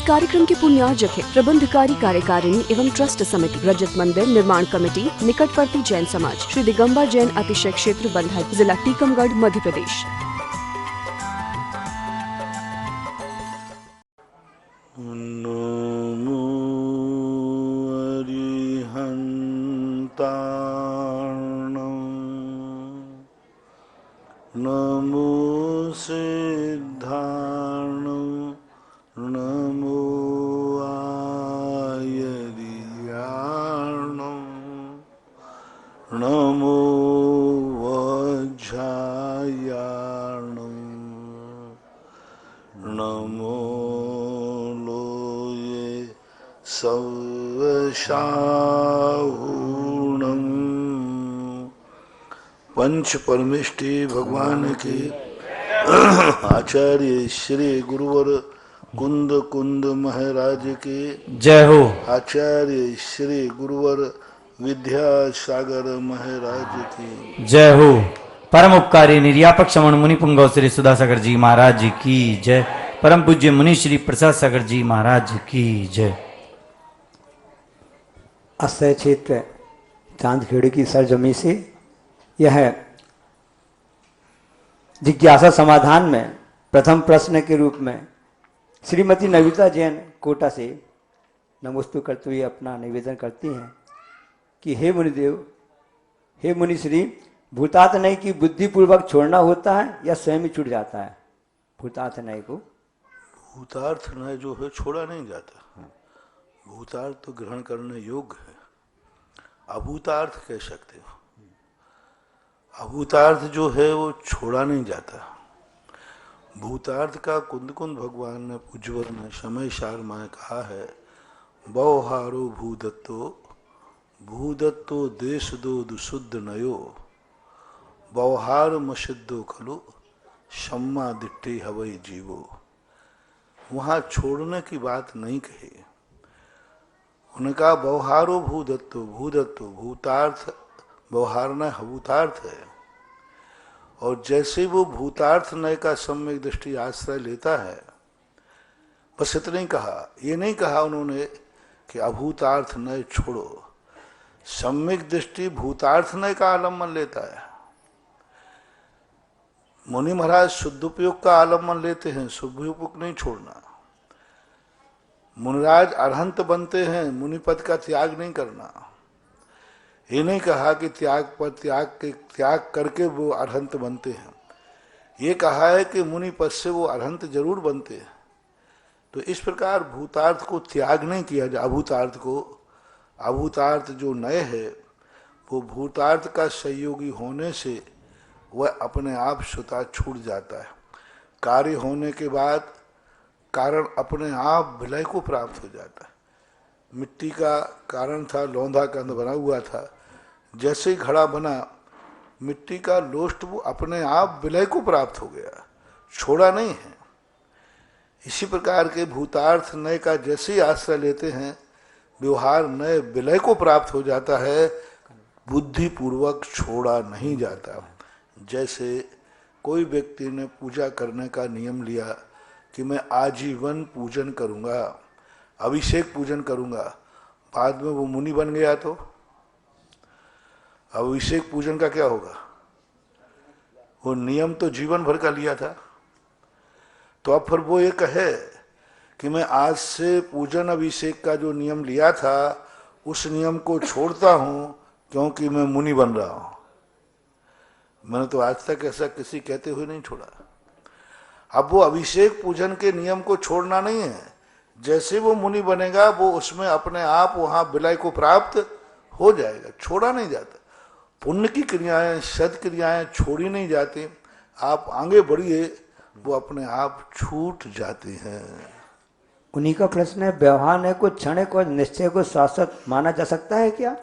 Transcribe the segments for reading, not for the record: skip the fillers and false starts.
कार्यक्रम के पुण्यार्जक है प्रबंधकारी कार्यकारिणी एवं ट्रस्ट समिति, रजत मंदिर निर्माण कमेटी, निकटवर्ती जैन समाज, श्री दिगंबर जैन अतिशय क्षेत्र बंधा, जिला टीकमगढ़, मध्य प्रदेश। नमो सिद्धार्णं, नमो आयर्यार्णं, नमो वज्रायार्णं, नमो लोये सर्वशाहूणं। पंच परमेष्टि भगवान के आचार्य श्री गुरुवर कुंद कुंद महाराज के जय हो। आचार्य श्री गुरुवर विद्यासागर महाराज की जय हो। परम उपकारी निर्यापक श्रवण मुनि पुंगव श्री सुधासागर जी महाराज की जय। परम पूज्य मुनि श्री प्रसाद सागर जी महाराज की जय। अस्थय क्षेत्र चांदखेड़ी की सरजमी से यह जिज्ञासा समाधान में प्रथम प्रश्न के रूप में श्रीमती नविता जैन कोटा से नमोस्तु करते हुए अपना निवेदन करती हैं कि हे मुनिदेव, हे मुनिश्री, भूतार्थ नय की बुद्धिपूर्वक छोड़ना होता है या स्वयं ही छूट जाता है? भूतार्थ नय को भूतार्थ नय जो है छोड़ा नहीं जाता। भूतार्थ तो ग्रहण करने योग्य है, अभूतार्थ कह सकते हो। अभूतार्थ जो है वो छोड़ा नहीं जाता। भूतार्थ का कुंद कुंद भगवान ने पूज्यवर ने समय सार में कहा है, बहुहारो भूदत्तो, भूदत्तो देश दो दुशुद्ध नयो, बहुहार मसिद्धो खलु सम्मा दिट्टे हवई जीवो। वहाँ छोड़ने की बात नहीं कही। उनका बहुहारो भूदत्तो, भूदत्तो भूतार्थ, व्यवहार न भूतार्थ है। और जैसे वो भूतार्थ नय का सम्यक दृष्टि आश्रय लेता है, बस इतना ही कहा। ये नहीं कहा उन्होंने कि अभूतार्थ नय छोड़ो। सम्यक दृष्टि भूतार्थ नय का आलम्बन लेता है। मुनि महाराज शुद्धोपयोग का आलम्बन लेते हैं, शुद्धोपयोग नहीं छोड़ना। मुनिराज अरहंत बनते हैं, मुनिपद का त्याग नहीं करना। ये नहीं कहा कि त्याग करके वो अरहंत बनते हैं। ये कहा है कि मुनि पद से वो अरहंत जरूर बनते हैं। तो इस प्रकार भूतार्थ को त्याग नहीं किया जाए। अभूतार्थ जो नय है वो भूतार्थ का सहयोगी होने से वह अपने आप स्वतः छूट जाता है। कार्य होने के बाद कारण अपने आप विलय को प्राप्त हो जाता है। मिट्टी का कारण था, लौंधा कंद बना हुआ था। जैसे ही घड़ा बना, मिट्टी का लोष्ट वो अपने आप विलय को प्राप्त हो गया, छोड़ा नहीं है। इसी प्रकार के भूतार्थ नय का जैसे ही आश्रय लेते हैं, व्यवहार नय विलय को प्राप्त हो जाता है, बुद्धिपूर्वक छोड़ा नहीं जाता। जैसे कोई व्यक्ति ने पूजा करने का नियम लिया कि मैं आजीवन पूजन करूंगा, अभिषेक पूजन करूंगा, बाद में वो मुनि बन गया तो अभिषेक पूजन का क्या होगा? वो नियम तो जीवन भर का लिया था। तो अब फिर वो ये कहे कि मैं आज से पूजन अभिषेक का जो नियम लिया था उस नियम को छोड़ता हूं क्योंकि मैं मुनि बन रहा हूं। मैंने तो आज तक ऐसा किसी कहते हुए नहीं छोड़ा। अब वो अभिषेक पूजन के नियम को छोड़ना नहीं है। जैसे वो मुनि बनेगा वो उसमें अपने आप वहां विलय को प्राप्त हो जाएगा, छोड़ा नहीं जाता। पुण्य की क्रियाएं, सद क्रियाएं छोड़ी नहीं जाती। आप आगे बढ़िए, वो अपने आप छूट जाते हैं। उन्हीं का प्रश्न है, व्यवहार ने को क्षण को निश्चय को शाश्वत माना जा सकता है क्या?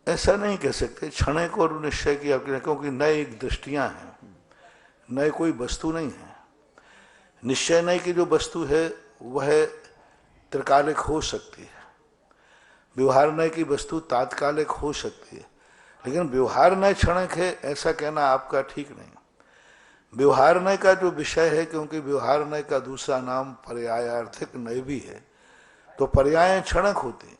ऐसा नहीं कह सकते क्षण को और निश्चय किया, क्योंकि नए एक दृष्टियां हैं, नए कोई वस्तु नहीं है। निश्चय नए की जो वस्तु है वह त्रिकालिक हो सकती है, व्यवहार नय की वस्तु तात्कालिक हो सकती है, लेकिन व्यवहार नय क्षणिक है ऐसा कहना आपका ठीक नहीं। व्यवहार नय का जो विषय है, क्योंकि व्यवहार नय का दूसरा नाम पर्यायार्थिक नय भी है, तो पर्याय क्षणिक होते हैं,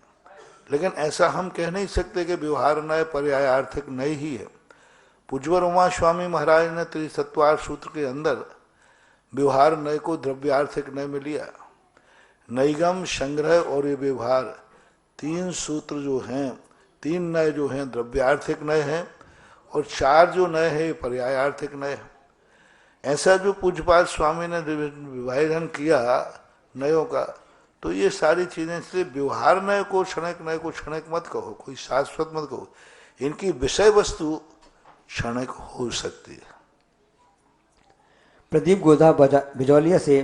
लेकिन ऐसा हम कह नहीं सकते कि व्यवहार नय पर्यायार्थिक नय ही है। पूज्यवर उमा स्वामी महाराज ने त्रिसत्वार सूत्र के अंदर व्यवहार नय को द्रव्यार्थिक नय में लिया। नैगम, संग्रह और ये व्यवहार, तीन सूत्र जो हैं, तीन नय जो हैं द्रव्यार्थिक नय हैं, और चार जो नय है पर्यायार्थिक नय है। ऐसा जो पूज्यपाद स्वामी ने विभाजन किया नयों का, तो ये सारी चीजें, इसलिए व्यवहार नय को क्षणिक, नय को क्षणिक मत कहो, कोई शाश्वत मत कहो, इनकी विषय वस्तु क्षणिक हो सकती है। प्रदीप गोधा बिजौलिया से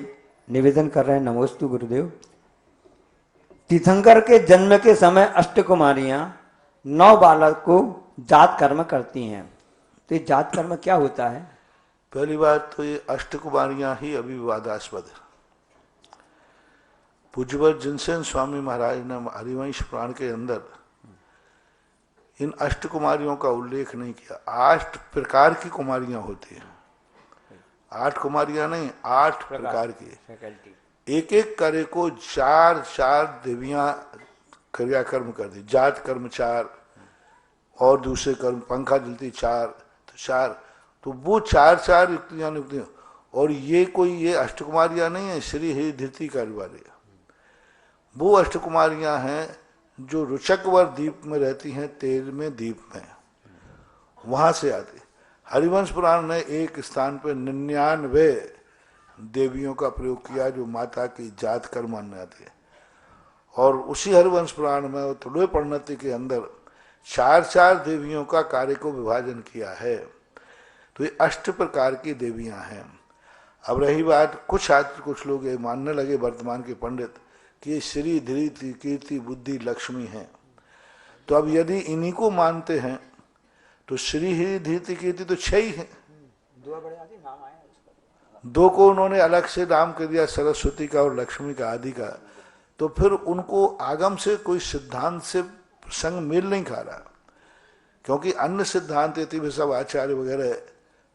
निवेदन कर रहे हैं, नमोस्तु गुरुदेव। तीर्थंकर के जन्म के समय अष्टकुमारियां 9 बालक को जात कर्म करती हैं, तो ये जात कर्म क्या होता है? पहली बात तो ये अष्टकुमारियां ही अभी विवादास्पद है। पूज्यवर जिनसेन स्वामी महाराज ने हरिवंश पुराण के अंदर इन अष्टकुमारियों का उल्लेख नहीं किया। 8 प्रकार की कुमारियां होती हैं, 8 कुमारियां नहीं, 8 प्रकार की। एक एक कार्य को 4 देवियां क्रियाकर्म कर दी। जात कर्म 4 और दूसरे कर्म, पंखा जलती 4, तो 4, तो वो 4 युक्तियां नियुक्तियां। और ये कोई ये अष्टकुमारियां नहीं है श्री हरि धृति कार्य वाले, वो अष्टकुमारियां हैं जो रुचकवर द्वीप में रहती हैं, 13वें द्वीप में, वहां से आती। हरिवंश पुराण ने एक स्थान पर 99 देवियों का प्रयोग किया जो माता की जात कर्म मानने आती है, और उसी हरिवंश पुराण में तुलय परिणति के अंदर 4 देवियों का कार्य को विभाजन किया है। तो ये 8 प्रकार की देवियां हैं। अब रही बात, कुछ लोग ये मानने लगे वर्तमान के पंडित कि ये श्री धृति कीर्ति बुद्धि लक्ष्मी हैं, तो अब यदि इन्हीं को मानते हैं तो श्री हरि धृति कीर्ति तो 6 ही हैं। 2 को उन्होंने अलग से नाम कर दिया, सरस्वती का और लक्ष्मी का, आदि का, तो फिर उनको आगम से कोई सिद्धांत से संग मेल नहीं खा रहा, क्योंकि अन्य सिद्धांत यदि भी सब आचार्य वगैरह,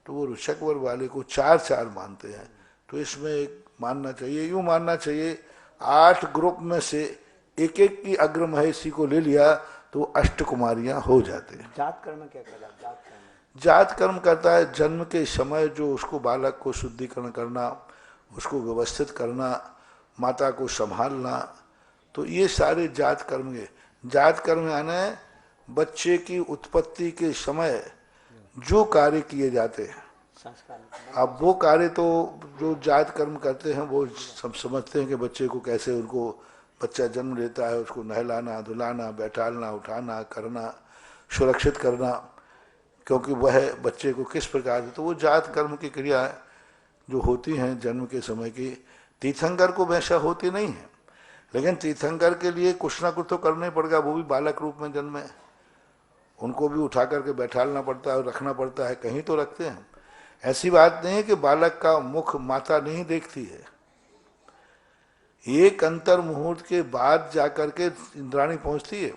तो वो ऋषकवर वाले को 4 मानते हैं। तो इसमें एक मानना चाहिए, यूं मानना चाहिए 8 ग्रुप में से एक की अग्रमहेशी को ले लिया तो 8 कुमारियां हो जाते हैं। जात कर्म क्या कहलाता है? जात कर्म करता है जन्म के समय जो उसको बालक को शुद्धिकरण करना, उसको व्यवस्थित करना, माता को संभालना, तो ये सारे जात कर्म है। जात कर्म यानी बच्चे की उत्पत्ति के समय जो कार्य किए जाते हैं। अब वो कार्य तो जो जात कर्म करते हैं वो सब समझते हैं कि बच्चे को कैसे, उनको बच्चा जन्म लेता है उसको नहलाना, धुलाना, बैठालना, उठाना, करना, सुरक्षित करना, क्योंकि वह बच्चे को किस प्रकार से, तो वो जात कर्म की क्रिया जो होती हैं जन्म के समय की। तीर्थंकर को वैसा होती नहीं है, लेकिन तीर्थंकर के लिए कुछ ना कुछ तो करना ही पड़ेगा, वो भी बालक रूप में जन्मे, उनको भी उठा करके बैठालना पड़ता है, रखना पड़ता है, कहीं तो रखते हैं। ऐसी बात नहीं है कि बालक का मुख माता नहीं देखती है, एक अंतर मुहूर्त के बाद जाकर के इंद्राणी पहुंचती है।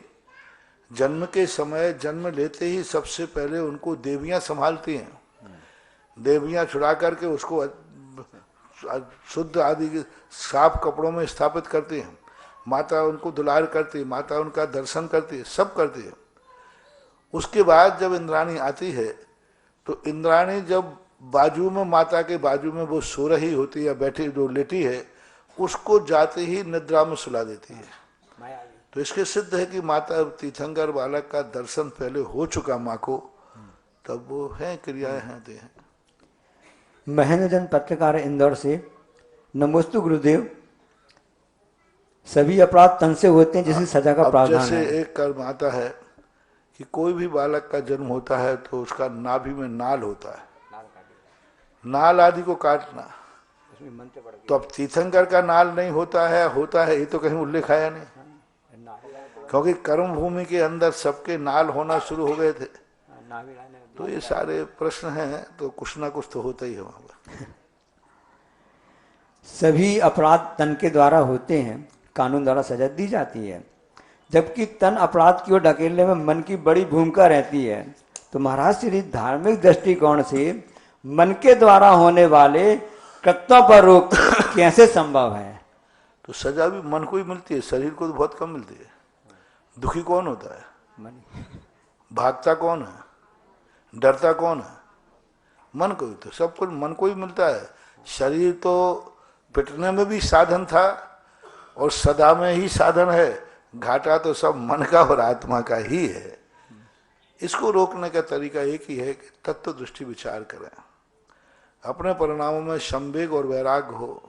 जन्म के समय, जन्म लेते ही सबसे पहले उनको देवियां संभालती हैं, देवियां छुड़ा करके उसको शुद्ध आदि साफ कपड़ों में स्थापित करती हैं, माता उनको दुलार करती है, माता उनका दर्शन करती है, सब करती है। उसके बाद जब इंद्राणी आती है तो इंद्राणी जब बाजू में, माता के बाजू में वो सो रही होती है या बैठी जो लेटी है, उसको जाते ही निद्रा में सुला देती है। तो इसके सिद्ध है कि माता तीर्थंकर बालक का दर्शन पहले हो चुका माँ को, तब वो है क्रियाएं हैं दे हैं। महेंद्र जन पत्रकार इंदौर से, नमोस्तु गुरुदेव। सभी अपराध तन से होते हैं जिसकी सजा का प्रावधान है। जैसे एक कर्म आता है कि कोई भी बालक का जन्म होता है तो उसका नाभि में नाल होता है, नाल आदि को काटना, तो अब तीर्थंकर का नाल नहीं होता है, होता है, ये तो कहीं उल्लेख आया नहीं, क्योंकि कर्म भूमि के अंदर सबके नाल होना शुरू हो गए थे। तो ये सारे प्रश्न हैं, तो कुछ ना कुछ तो होता ही है वहां पर। सभी अपराध तन के द्वारा होते हैं, कानून द्वारा सजा दी जाती है, जबकि तन अपराध की ओर ढकेलने में मन की बड़ी भूमिका रहती है। तो महाराज श्री धार्मिक दृष्टिकोण से मन के द्वारा होने वाले कृत्यों पर रोक कैसे संभव है? तो सजा भी मन को ही मिलती है, शरीर को तो बहुत कम मिलती है। दुखी कौन होता है? मन। भागता कौन है? डरता कौन है? मन को ही। तो सब कुछ मन को ही मिलता है। शरीर तो पिटने में भी साधन था और सदा में ही साधन है। घाटा तो सब मन का और आत्मा का ही है। इसको रोकने का तरीका एक ही है कि तत्व दृष्टि विचार करें। अपने परिणामों में संवेग और वैराग्य हो।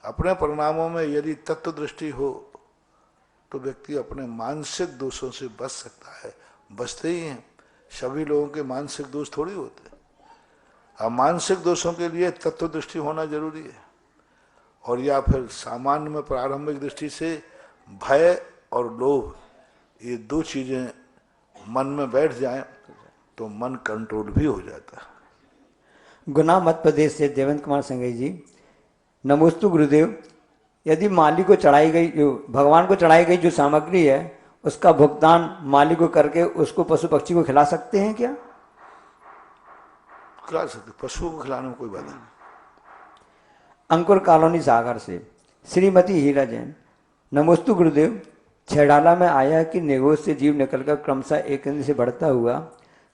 अपने परिणामों में यदि तत्व दृष्टि हो तो व्यक्ति अपने मानसिक दोषों से बच सकता है। बचते ही हैं। सभी लोगों के मानसिक दोष थोड़ी होते। अब मानसिक दोषों के लिए तत्व दृष्टि होना जरूरी है, और या फिर सामान्य में प्रारंभिक दृष्टि से भय और लोभ, ये दो चीजें मन में बैठ जाएं तो मन कंट्रोल भी हो जाता है। गुना मध्य प्रदेश से देवेंद्र कुमार संघई जी, नमोस्तु गुरुदेव। यदि माली को चढ़ाई गई, जो भगवान को चढ़ाई गई जो सामग्री है, उसका भुगतान माली को करके उसको पशु पक्षी को खिला सकते हैं क्या? खिला सकते, पशुओं को खिलाने में कोई बात नहीं। अंकुर कॉलोनी सागर से श्रीमती हीरा जैन, नमोस्तु गुरुदेव। छेड़ाला में आया कि निगोज से जीव निकलकर क्रमशः एक इंद्रिय से बढ़ता हुआ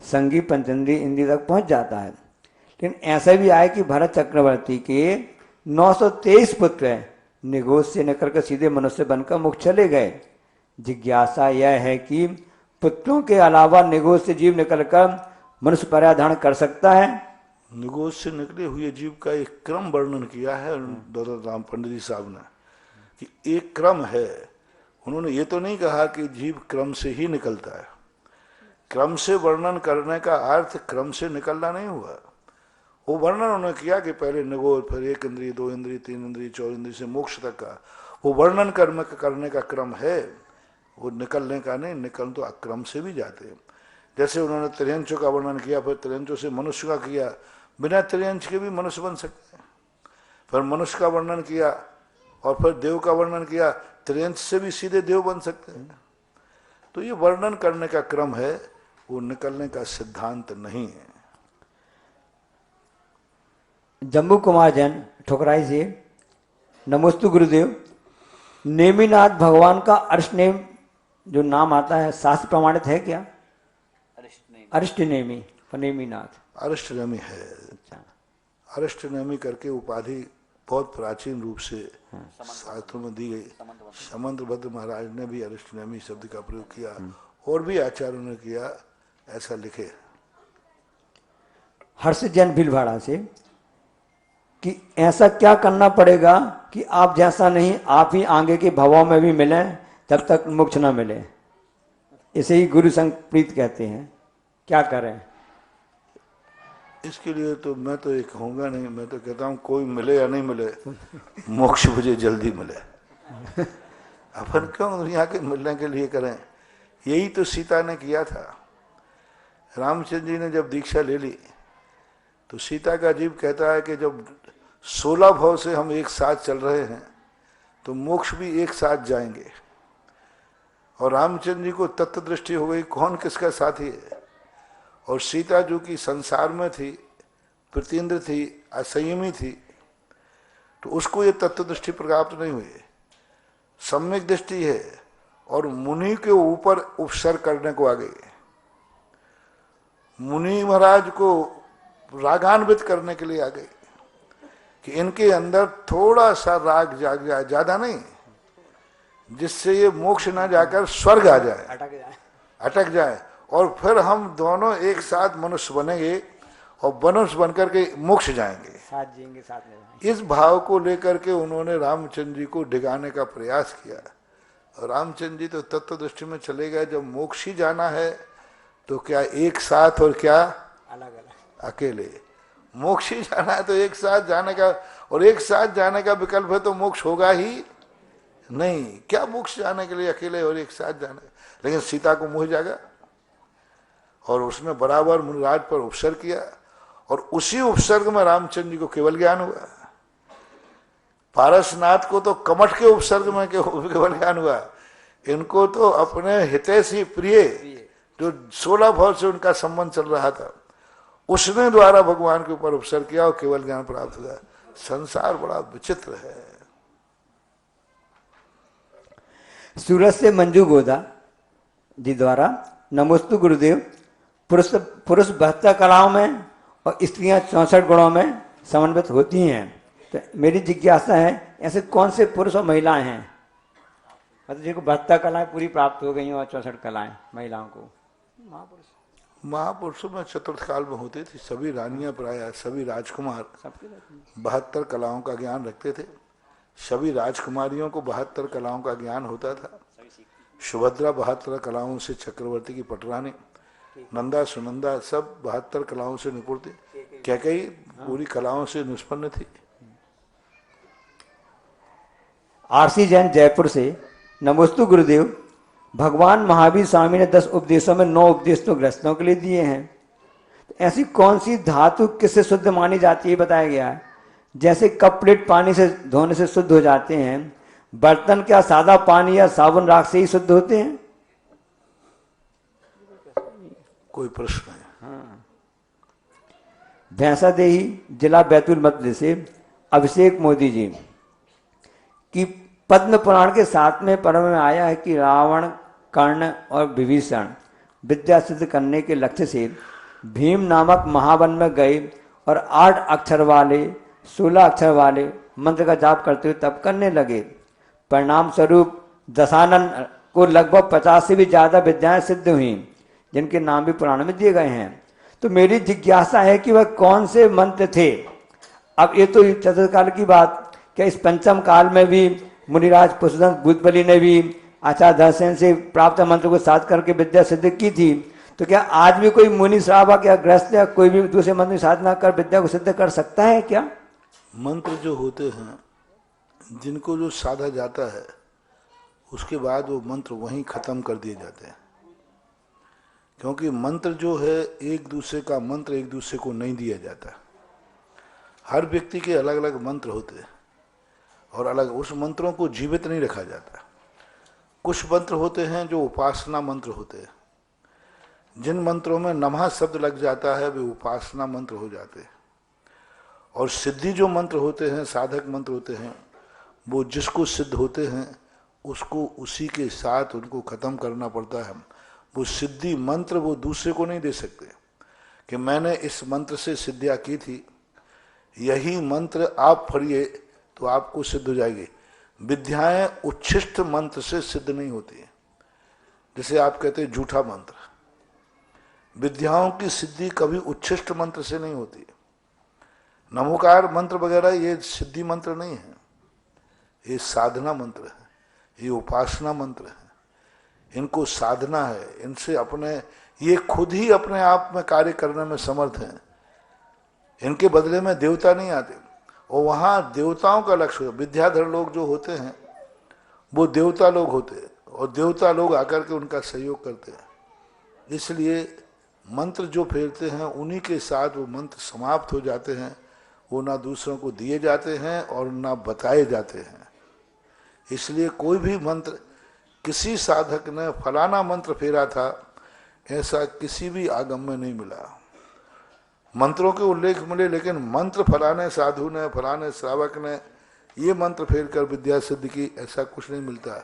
संगी पंचेंद्रिय इंद्रिय तक पहुंच जाता है, लेकिन ऐसा भी आया कि भरत चक्रवर्ती के 923 पुत्र निगोज से निकलकर सीधे मनुष्य बनकर मुक्त चले गए। जिज्ञासा यह है कि पुत्रों के अलावा निगोज से जीव निकलकर मनुष्य पर्याधारण कर सकता है? निगोज से निकले हुए जीव का एक क्रम वर्णन किया है दौलत राम पंडित जी साहब ने, कि एक क्रम है। उन्होंने ये तो नहीं कहा कि जीव क्रम से ही निकलता है। क्रम से वर्णन करने का अर्थ क्रम से निकलना नहीं हुआ। वो वर्णन उन्होंने किया कि पहले निगोज, फिर एक इंद्रिय, दो इंद्रिय, तीन इंद्रिय, चौर इंद्रिय से मोक्ष तक का वो वर्णन करने का क्रम है, वो निकलने का नहीं। निकल तो अक्रम से भी जाते हैं। जैसे उन्होंने त्रियंचों का वर्णन किया, फिर त्रियंचों से मनुष्य का किया, बिना त्रियंच के भी मनुष्य बन सकते हैं। फिर मनुष्य का वर्णन किया और फिर देव का वर्णन किया, त्रियंच से भी सीधे देव बन सकते हैं। तो ये वर्णन करने का क्रम है, वो निकलने का सिद्धांत नहीं है। जम्बू कुमार जैन ठुकराई से, नमोस्तु गुरुदेव। नेमिनाथ भगवान का अर्श नेम जो नाम आता है शास्त्र प्रमाणित है क्या? अरिष्ट नेमी और नेमिनाथ अरिष्ट नेमी है। अरिष्ट नेमी करके उपाधि बहुत प्राचीन रूप से शास्त्रों में दी गई। समंतभद्र महाराज ने भी अरिष्ट नेमी शब्द का प्रयोग किया और भी आचार्यों ने किया, ऐसा लिखे। हर्ष जैन भीलवाड़ा से कि ऐसा क्या करना पड़ेगा कि आप जैसा नहीं आप ही आगे के भवों में भी मिले तब तक मोक्ष न मिले? इसे ही गुरु संग प्रीत कहते हैं। क्या करें? इसके लिए तो मैं तो ये कहूँगा नहीं, मैं तो कहता हूँ कोई मिले या नहीं मिले, मोक्ष मुझे जल्दी मिले। अपन क्यों दुनिया के मिलने के लिए करें? यही तो सीता ने किया था। रामचंद्र जी ने जब दीक्षा ले ली तो सीता का जीव कहता है कि जब 16 भाव से हम एक साथ चल रहे हैं तो मोक्ष भी एक साथ जाएंगे। और रामचंद्र जी को तत्व दृष्टि हो गई कौन किसका साथी है। और सीता जो कि संसार में थी, प्रतीन्द्र थी, असंयमी थी, तो उसको ये तत्व दृष्टि प्राप्त नहीं हुई। सम्यक दृष्टि है और मुनि के ऊपर उपसर्ग करने को आ गई। मुनि महाराज को रागान्वित करने के लिए आ गई कि इनके अंदर थोड़ा सा राग जाग जाए, ज्यादा नहीं, जिससे ये मोक्ष ना जाकर स्वर्ग आ जाए, अटक जाए, और फिर हम दोनों एक साथ मनुष्य बनेंगे और मनुष्य बनकर के मोक्ष जाएंगे, साथ जिएंगे, साथ में रहेंगे। इस भाव को लेकर के उन्होंने रामचंद्र जी को डिगाने का प्रयास किया। और रामचंद्र जी तो तत्व दृष्टि में चले गए, जब मोक्ष ही जाना है तो क्या एक साथ और क्या अलग अलग, अकेले। मोक्ष ही जाना है तो एक साथ जाने का, और एक साथ जाने का विकल्प है तो मोक्ष होगा ही नहीं। क्या मोक्ष जाने के लिए अकेले और एक साथ जाने? लेकिन सीता को मोह जागा और उसने बराबर मुनिराज पर उपसर्ग किया, और उसी उपसर्ग में रामचंद्र जी को केवल ज्ञान हुआ। पारसनाथ को तो कमठ के उपसर्ग में केवल ज्ञान हुआ। इनको तो अपने हितैषी प्रिय जो 16 भाव से उनका संबंध चल रहा था, उसने द्वारा भगवान के ऊपर उपसर्ग किया और केवल ज्ञान प्राप्त हुआ। संसार बड़ा विचित्र है। सूरत से मंजू गोदा जी द्वारा नमोस्तु गुरुदेव, पुरुष 72 कलाओं में और स्त्रियां 64 गुणों में समन्वित होती हैं। तो मेरी जिज्ञासा है, ऐसे कौन से पुरुष और महिलाएं हैं, मतलब जिनको 72 कलाएं पूरी प्राप्त हो गई और 64 कलाएं महिलाओं को? महापुरुषों में चतुर्थ काल में होती थी सभी रानियां, प्राय सभी राजकुमार 72 कलाओं का ज्ञान रखते थे। सभी राजकुमारियों को 72 कलाओं का ज्ञान होता था। सुभद्रा 72 कलाओं से चक्रवर्ती की पटरानी, नंदा सुनंदा सब 72 कलाओं से निपुण थी। कैकेयी पूरी कलाओं से निष्पन्न थी। आरसी जैन जयपुर से नमोस्तु गुरुदेव, भगवान महावीर स्वामी ने 10 उपदेशों में 9 उपदेश तो गृहस्थों के लिए दिए हैं। तो ऐसी कौन सी धातु किससे शुद्ध मानी जाती है बताया गया है? जैसे कप प्लेट पानी से धोने से शुद्ध हो जाते हैं, बर्तन क्या सादा पानी या साबुन राख से ही शुद्ध होते हैं? कोई प्रश्न है? भैंसा देही जिला बैतूल मध्य से अभिषेक मोदी जी की पद्म पुराण के 7वें पर्व में आया है कि रावण, कर्ण और विभीषण विद्या सिद्ध करने के लक्ष्य से भीम नामक महावन में गए और 8 अक्षर वाले 16 अक्षर वाले मंत्र का जाप करते हुए तप करने लगे। परिणाम स्वरूप दशानन को लगभग 50 से भी ज्यादा विद्याएं सिद्ध हुई, जिनके नाम भी पुराण में दिए गए हैं। तो मेरी जिज्ञासा है कि वह कौन से मंत्र थे? अब ये तो चतुर्थ काल की बात, क्या इस पंचम काल में भी मुनिराज पुष्पदंत भूतबली ने भी आचार्य धनसेन से प्राप्त मंत्र को साध करके विद्या सिद्ध की थी? तो क्या आज भी कोई मुनि श्रावक या ग्रस्त या कोई भी दूसरे मंत्र की साधना कर विद्या को सिद्ध कर सकता है क्या? मंत्र जो होते हैं, जिनको जो साधा जाता है, उसके बाद वो मंत्र वहीं खत्म कर दिए जाते हैं। क्योंकि मंत्र जो है, एक दूसरे का मंत्र एक दूसरे को नहीं दिया जाता। हर व्यक्ति के अलग अलग मंत्र होते हैं और अलग उस मंत्रों को जीवित नहीं रखा जाता। कुछ मंत्र होते हैं जो उपासना मंत्र होते हैं। जिन मंत्रों में नमः शब्द लग जाता है वे उपासना मंत्र हो जाते हैं। और सिद्धि जो मंत्र होते हैं, साधक मंत्र होते हैं, वो जिसको सिद्ध होते हैं उसको उसी के साथ उनको खत्म करना पड़ता है। वो सिद्धि मंत्र वो दूसरे को नहीं दे सकते कि मैंने इस मंत्र से सिद्धियाँ की थी, यही मंत्र आप पढ़िए तो आपको सिद्ध हो जाएगी। विद्याएं उच्छिष्ट मंत्र से सिद्ध नहीं होती है। जैसे आप कहते हैं झूठा मंत्र, विद्याओं की सिद्धि कभी उच्छिष्ट मंत्र से नहीं होती है। नमोकार मंत्र वगैरह ये सिद्धि मंत्र नहीं है, ये साधना मंत्र है, ये उपासना मंत्र है। इनको साधना है, इनसे अपने ये खुद ही अपने आप में कार्य करने में समर्थ हैं। इनके बदले में देवता नहीं आते। और वहाँ देवताओं का लक्ष्य है। विद्याधर लोग जो होते हैं वो देवता लोग होते हैं और देवता लोग आकर के उनका सहयोग करते हैं। इसलिए मंत्र जो फेरते हैं उन्हीं के साथ वो मंत्र समाप्त हो जाते हैं। वो ना दूसरों को दिए जाते हैं और ना बताए जाते हैं। इसलिए कोई भी मंत्र, किसी साधक ने फलाना मंत्र फेरा था, ऐसा किसी भी आगम में नहीं मिला। मंत्रों के उल्लेख मिले, लेकिन मंत्र फलाने साधु ने, फलाने श्रावक ने ये मंत्र फेर कर विद्या सिद्ध की, ऐसा कुछ नहीं मिलता।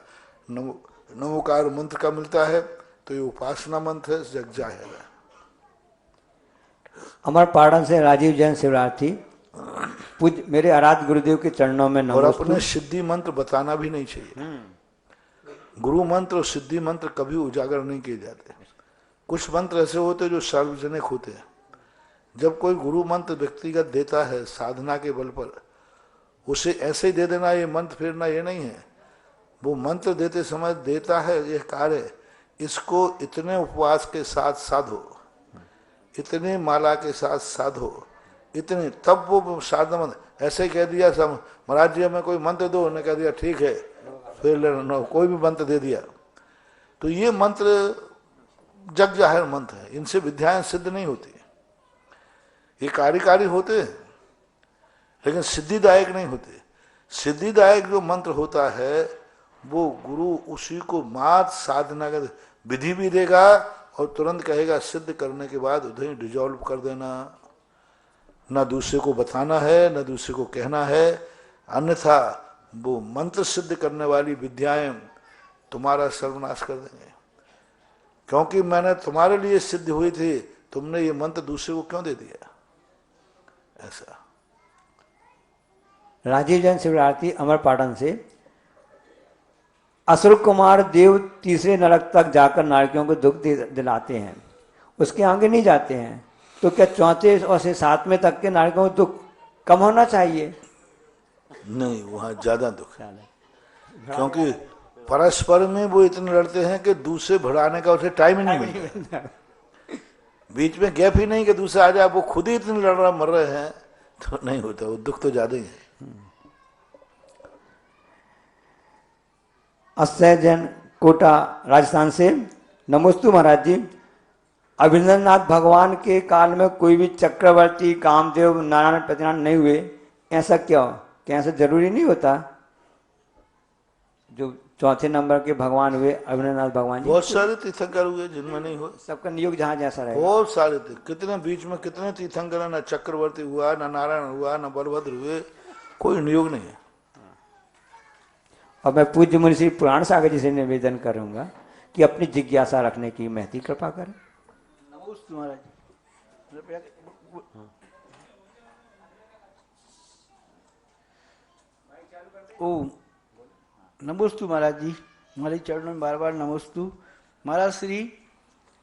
नमोकार मंत्र का मिलता है तो ये उपासना मंत्र है, जग जाहिर है। अमरपाड़न से राजीव जैन शिवरार्थी, पूज मेरे आराध्य गुरुदेव के चरणों में और नमस्ते। अपने सिद्धि मंत्र बताना भी नहीं चाहिए। गुरु मंत्र और सिद्धि मंत्र कभी उजागर नहीं किए जाते। कुछ मंत्र ऐसे होते जो सार्वजनिक होते हैं। जब कोई गुरु मंत्र व्यक्तिगत देता है साधना के बल पर, उसे ऐसे ही दे देना, ये मंत्र फेरना, ये नहीं है। वो मंत्र देते समय देता है ये कार्य, इसको इतने उपवास के साथ साधो, इतने माला के साथ साधो, इतने, तब वो साधना मंत्र। ऐसे ही कह दिया सब, महाराज जी हमें कोई मंत्र दो, उन्होंने कह दिया ठीक है फेर लेना, कोई भी मंत्र दे दिया, तो ये मंत्र जग जाहिर मंत्र है। इनसे विद्याएं सिद्ध नहीं होती। ये कार्यकारी होते हैं लेकिन सिद्धिदायक नहीं होते। सिद्धिदायक जो मंत्र होता है वो गुरु उसी को मात साधना का विधि भी देगा और तुरंत कहेगा सिद्ध करने के बाद उधर ही डिजॉल्व कर देना, न दूसरे को बताना है न दूसरे को कहना है, अन्यथा वो मंत्र सिद्ध करने वाली विद्याएं तुम्हारा सर्वनाश कर देंगे। क्योंकि मैंने तुम्हारे लिए सिद्ध हुई थी, तुमने ये मंत्र दूसरे को क्यों दे दिया? ऐसा। राजीव जैन शिवरार्थी अमरपाटन से, असुर कुमार देव तीसरे नरक तक जाकर नारकियों को दुख दिलाते हैं, उसके आगे नहीं जाते हैं, तो क्या चौथे और से सातवें तक के नारकियों को दुख कम होना चाहिए? नहीं, वहां ज्यादा दुख है, क्योंकि परस्पर में वो इतने लड़ते हैं कि दूसरे भड़ाने का उसे टाइम ही नहीं मिलता, बीच में गैप ही नहीं कि दूसरा आ जाए। वो खुद ही इतने लड़ रहा मर रहे हैं तो नहीं होता, वो दुख तो ज्यादा ही है। अक्षय जैन कोटा राजस्थान से, नमोस्तु महाराज जी, अभिनंदनाथ भगवान के काल में कोई भी चक्रवर्ती कामदेव नारायण प्रतिनारायण नहीं हुए, ऐसा क्यों? क्या ऐसा जरूरी नहीं होता? जो चौथे नंबर के भगवान हुए अभिनंदनाथ भगवान जी, बहुत सारे तीर्थंकर हुए जिनमें नहीं हुए, सबका नियोग जहां जैसा रहे। बहुत सारे थे, कितने बीच में कितने तीर्थंकर, न चक्रवर्ती हुआ, न नारायण हुआ, न बलभद्र हुए, कोई नियोग नहीं है। और मैं पूज्य मुनि श्री पुराण सागर जी से निवेदन करूंगा कि अपनी जिज्ञासा रखने की महती कृपा करें। नमोस्तु महाराज। ओ नमोस्तु महाराज जी, हमारे चरणों में बार बार नमोस्तु। महाराज श्री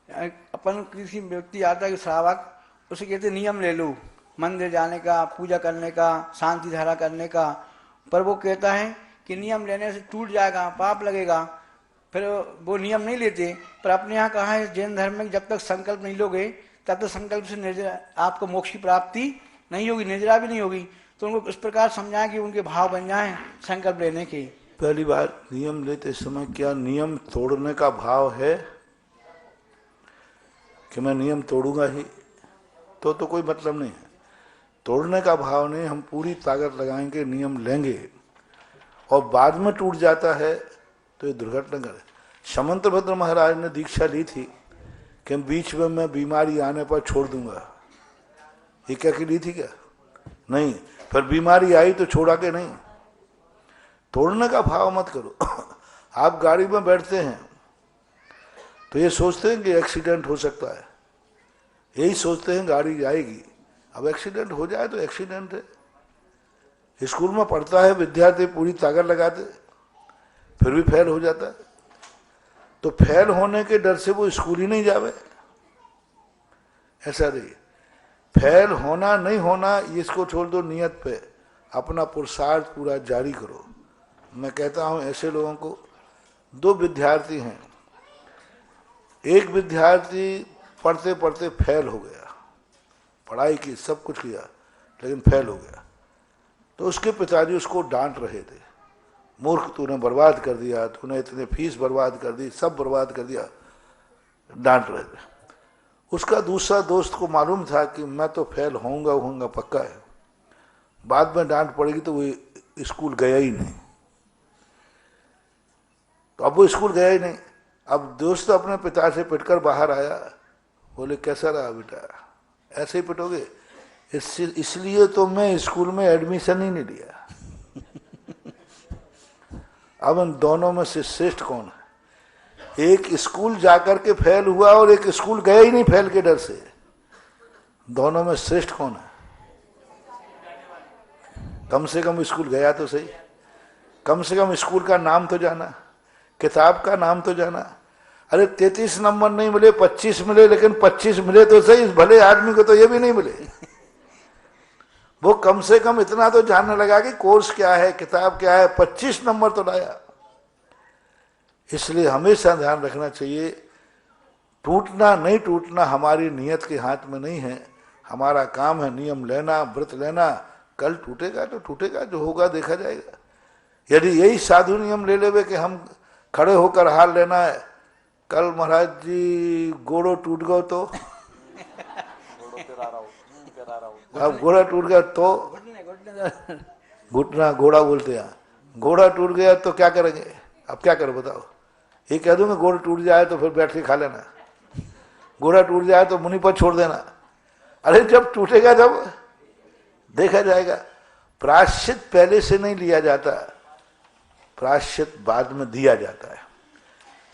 अपन किसी व्यक्ति आता है श्रावक, उसे कहते नियम ले लो मंदिर जाने का, पूजा करने का, शांति धारा करने का, पर वो कहता है कि नियम लेने से टूट जाएगा, पाप लगेगा, फिर वो नियम नहीं लेते। पर अपने यहाँ कहा है जैन धर्म में जब तक संकल्प नहीं लोगे तब तक संकल्प से निर्जरा आपको मोक्ष की प्राप्ति नहीं होगी, निर्जरा भी नहीं होगी। तो उनको इस प्रकार समझाएं कि उनके भाव बन जाएं संकल्प लेने के। पहली बार नियम लेते समय क्या नियम तोड़ने का भाव है कि मैं नियम तोड़ूंगा ही, तो कोई मतलब नहीं है। तोड़ने का भाव नहीं, हम पूरी ताकत लगाएंगे, नियम लेंगे और बाद में टूट जाता है तो ये दुर्घटना करे। समंतभद्र महाराज ने दीक्षा ली थी कि बीच में मैं बीमारी आने पर छोड़ दूंगा, ये क्या की ली थी क्या? नहीं, फिर बीमारी आई तो छोड़ा के नहीं। तोड़ने का भाव मत करो। आप गाड़ी में बैठते हैं तो ये सोचते हैं कि एक्सीडेंट हो सकता है, यही सोचते हैं गाड़ी जाएगी, अब एक्सीडेंट हो जाए तो एक्सीडेंट है। स्कूल में पढ़ता है विद्यार्थी, पूरी ताकत लगाते फिर भी फेल हो जाता है, तो फेल होने के डर से वो स्कूल ही नहीं जावे। ऐसा नहीं, फेल होना नहीं होना इसको छोड़ दो, नियत पे अपना पुरुषार्थ पूरा जारी करो। मैं कहता हूं ऐसे लोगों को, दो विद्यार्थी हैं, एक विद्यार्थी पढ़ते पढ़ते फेल हो गया, पढ़ाई की सब कुछ किया लेकिन फेल हो गया, तो उसके पिताजी उसको डांट रहे थे, मूर्ख तूने बर्बाद कर दिया, तूने इतने फीस बर्बाद कर दी, सब बर्बाद कर दिया, डांट रहे थे। उसका दूसरा दोस्त को मालूम था कि मैं तो फेल होऊंगा पक्का है, बाद में डांट पड़ेगी, तो वो स्कूल गया ही नहीं। तो अब वो स्कूल गया ही नहीं। अब दोस्त अपने पिता से पिटकर बाहर आया, बोले कैसा रहा बेटा? ऐसे ही पिटोगे? इसलिए तो मैं स्कूल में एडमिशन ही नहीं लिया। अब इन दोनों में से श्रेष्ठ कौन है? एक स्कूल जाकर के फेल हुआ और एक स्कूल गया ही नहीं फेल के डर से। दोनों में श्रेष्ठ कौन है? कम से कम स्कूल गया तो सही, कम से कम स्कूल का नाम तो जाना, किताब का नाम तो जाना। अरे 33 नंबर नहीं मिले, 25 मिले, लेकिन 25 मिले तो सही, इस भले आदमी को तो ये भी नहीं मिले। वो कम से कम इतना तो जानने लगा कि कोर्स क्या है, किताब क्या है, 25 नंबर तो लाया। इसलिए हमेशा ध्यान रखना चाहिए, टूटना नहीं टूटना हमारी नियत के हाथ में नहीं है। हमारा काम है नियम लेना, व्रत लेना। कल टूटेगा तो टूटेगा, जो होगा देखा जाएगा। यदि यही साधु नियम ले लेवे कि हम खड़े होकर हार लेना है, कल महाराज जी गोड़ो टूट गयो तो, अब घोड़ा टूट गया तो, घुटना घोड़ा बोलते हैं, घोड़ा टूट गया तो क्या करेंगे? अब क्या करें बताओ? ये कह दूंगा घोड़ा टूट जाए तो फिर बैठ के खा लेना, घोड़ा टूट जाए तो मुनि पर छोड़ देना। अरे जब टूटेगा तब देखा जाएगा। प्रायश्चित पहले से नहीं लिया जाता, प्रायश्चित बाद में दिया जाता है।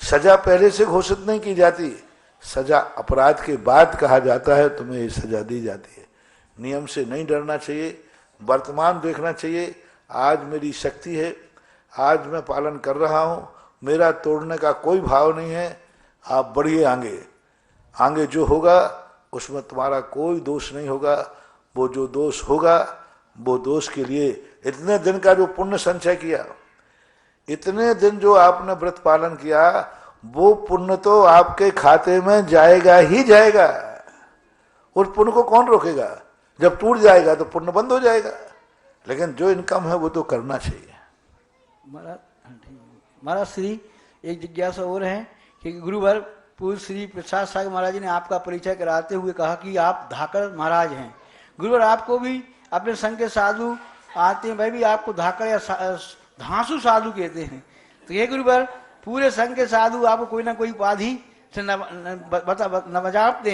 सजा पहले से घोषित नहीं की जाती, सजा अपराध के बाद कहा जाता है तुम्हें ये सजा दी जाती है। नियम से नहीं डरना चाहिए, वर्तमान देखना चाहिए। आज मेरी शक्ति है, आज मैं पालन कर रहा हूँ, मेरा तोड़ने का कोई भाव नहीं है। आप बढ़िए आगे, आगे जो होगा उसमें तुम्हारा कोई दोष नहीं होगा। वो जो दोष होगा वो दोष के लिए इतने दिन का जो पुण्य संचय किया, इतने दिन जो आपने व्रत पालन किया, वो पुण्य तो आपके खाते में जाएगा ही जाएगा। उस पुण्य को कौन रोकेगा? जब टूट जाएगा तो पुण्य बंद हो जाएगा। लेकिन जो इनकम है वो तो करना चाहिए। महाराज श्री एक जिज्ञासा और है कि गुरुवर पूज्य श्री प्रसाद सागर महाराज जी ने आपका परिचय कराते हुए कहा कि आप धाकड़ महाराज हैं। गुरुवर आपको भी अपने संघ के साधु आते हैं, भाई भी आपको धाकड़ या धांसू साधु कहते हैं। तो ये गुरुवर पूरे संघ के साधु आपको कोई ना कोई उपाधि से नवाजते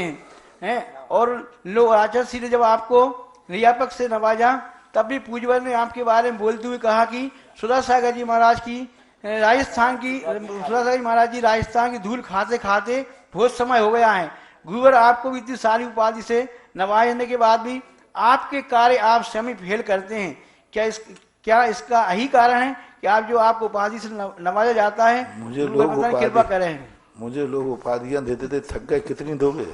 हैं और लोग आचार्य श्री ने जब आपको नियापक से नवाजा तब भी पूज्यवर ने आपके बारे में बोलते हुए कहा कि सुधा सागर जी महाराज की राजस्थान की सुधा सागर जी महाराज जी राजस्थान की धूल खाते खाते बहुत समय हो गया है। गुरुवर आपको भी इतनी सारी उपाधि से नवाजने के बाद भी आपके कार्य आप स्वयं फेल करते हैं। क्या इसका यही कारण है कि आप जो आपको उपाधि से नवाजा जाता है? मुझे लोग कृपा करें। मुझे लोग उपाधियां देते थे, थक गए, कितनी दोगे?